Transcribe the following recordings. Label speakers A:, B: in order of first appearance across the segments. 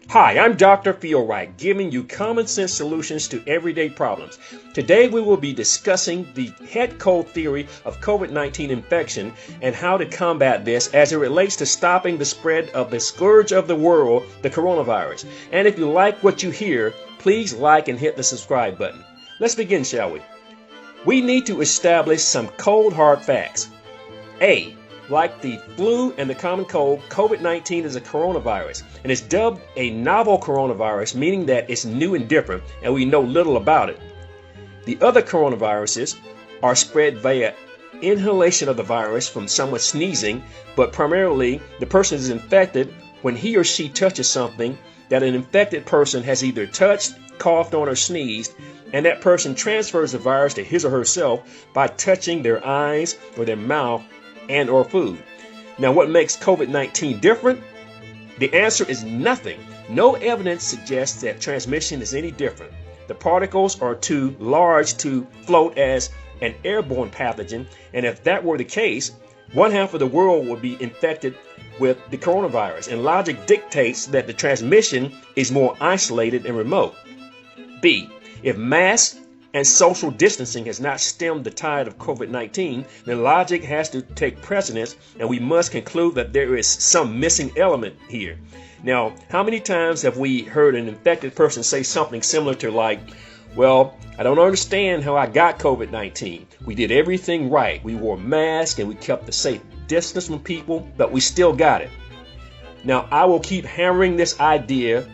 A: Hi, I'm Dr. Feelright, giving you common sense solutions to everyday problems. Today we will be discussing the head cold theory of COVID-19 infection and how to combat this as it relates to stopping the spread of the scourge of the world, the coronavirus. And if you like what you hear, please like and hit the subscribe button. Let's begin, shall we? We need to establish some cold hard facts. A. Like the flu and the common cold, COVID-19 is a coronavirus and is dubbed a novel coronavirus, meaning that it's new and different and we know little about it. The other coronaviruses are spread via inhalation of the virus from someone sneezing, but primarily the person is infected when he or she touches something that an infected person has either touched, coughed on, or sneezed, and that person transfers the virus to his or herself by touching their eyes or their mouth and or food. Now, what makes COVID-19 different? The answer is nothing. No evidence suggests that transmission is any different. The particles are too large to float as an airborne pathogen, and if that were the case, one half of the world would be infected with the coronavirus, and logic dictates that the transmission is more isolated and remote. B. If masks and social distancing has not stemmed the tide of COVID-19, then logic has to take precedence, and we must conclude that there is some missing element here. Now, how many times have we heard an infected person say something similar to like, well, I don't understand how I got COVID-19. We did everything right. We wore masks and we kept the safe distance from people, but we still got it. Now, I will keep hammering this idea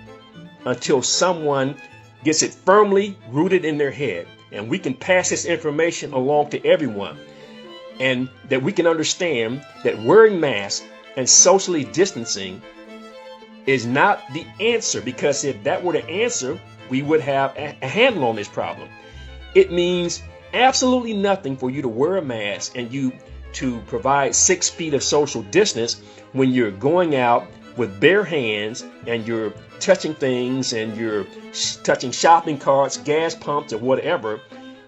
A: until someone gets it firmly rooted in their head, and we can pass this information along to everyone, and that we can understand that wearing masks and socially distancing is not the answer, because if that were the answer, we would have a handle on this problem. It means absolutely nothing for you to wear a mask and you to provide 6 feet of social distance when you're going out with bare hands and you're touching things and you're touching shopping carts, gas pumps, or whatever,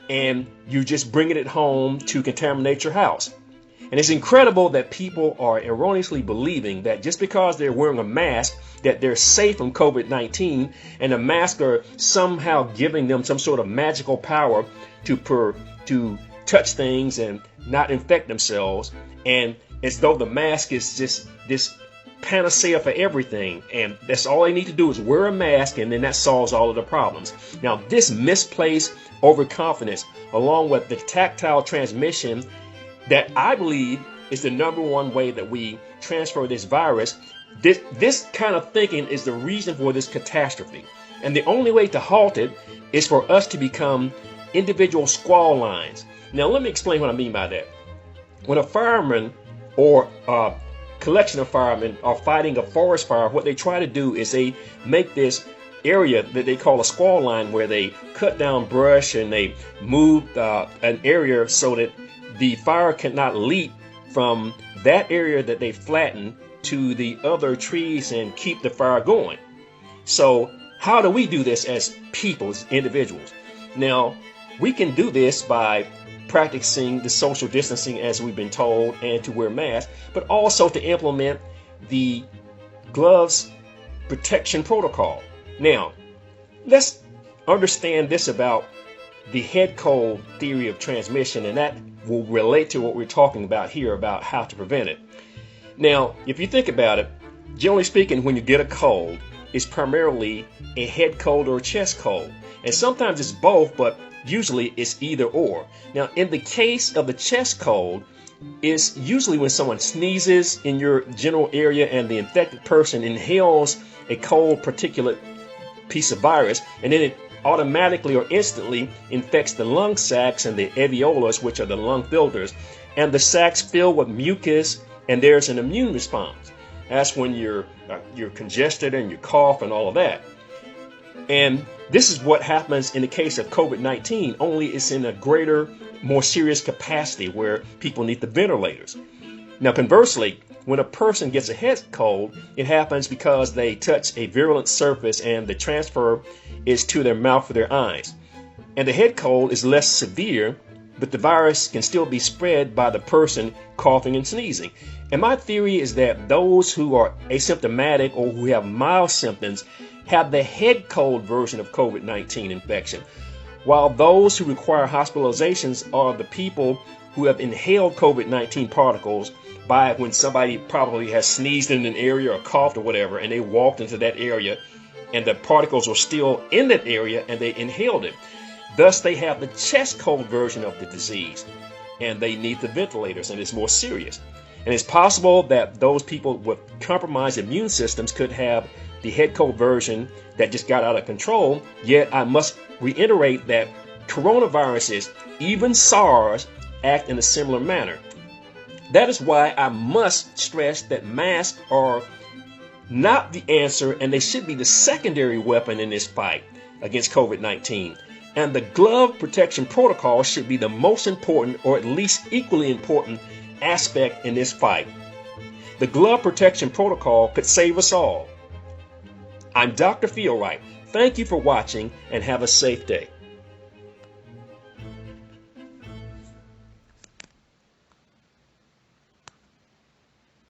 A: and you're just bringing it home to contaminate your house. And it's incredible that people are erroneously believing that just because they're wearing a mask that they're safe from COVID-19, and the mask are somehow giving them some sort of magical power to touch things and not infect themselves, and as though the mask is just this panacea for everything, and that's all they need to do is wear a mask, and then that solves all of the problems. Now, this misplaced overconfidence, along with the tactile transmission that I believe is the number one way that we transfer this virus, this kind of thinking is the reason for this catastrophe. And the only way to halt it is for us to become individual squall lines. Now, let me explain what I mean by that. When a fireman or collection of firemen are fighting a forest fire, what they try to do is they make this area that they call a squall line, where they cut down brush and they move an area so that the fire cannot leap from that area that they flatten to the other trees and keep the fire going. So how do we do this as people, as individuals? Now, we can do this by practicing the social distancing as we've been told, and to wear masks, but also to implement the gloves protection protocol. Now, let's understand this about the head cold theory of transmission, and that will relate to what we're talking about here about how to prevent it. Now, if you think about it, generally speaking, when you get a cold, it's primarily a head cold or a chest cold, and sometimes it's both, but usually it's either or. Now, in the case of the chest cold, it's usually when someone sneezes in your general area and the infected person inhales a cold particulate piece of virus, and then it automatically or instantly infects the lung sacs and the alveolus, which are the lung filters, and the sacs fill with mucus, and there's an immune response. That's when you're congested and you cough and all of that. And this is what happens in the case of COVID-19, only it's in a greater, more serious capacity where people need the ventilators. Now, conversely, when a person gets a head cold, it happens because they touch a virulent surface and the transfer is to their mouth or their eyes. And the head cold is less severe but the virus can still be spread by the person coughing and sneezing. And my theory is that those who are asymptomatic or who have mild symptoms have the head cold version of COVID-19 infection, while those who require hospitalizations are the people who have inhaled COVID-19 particles by when somebody probably has sneezed in an area or coughed or whatever, and they walked into that area and the particles were still in that area and they inhaled it. Thus, they have the chest cold version of the disease and they need the ventilators, and it's more serious. And it's possible that those people with compromised immune systems could have the head cold version that just got out of control. Yet I must reiterate that coronaviruses, even SARS, act in a similar manner. That is why I must stress that masks are not the answer, and they should be the secondary weapon in this fight against COVID-19. And the glove protection protocol should be the most important, or at least equally important, aspect in this fight. The glove protection protocol could save us all. I'm Dr. Feelright. Thank you for watching and have a safe day.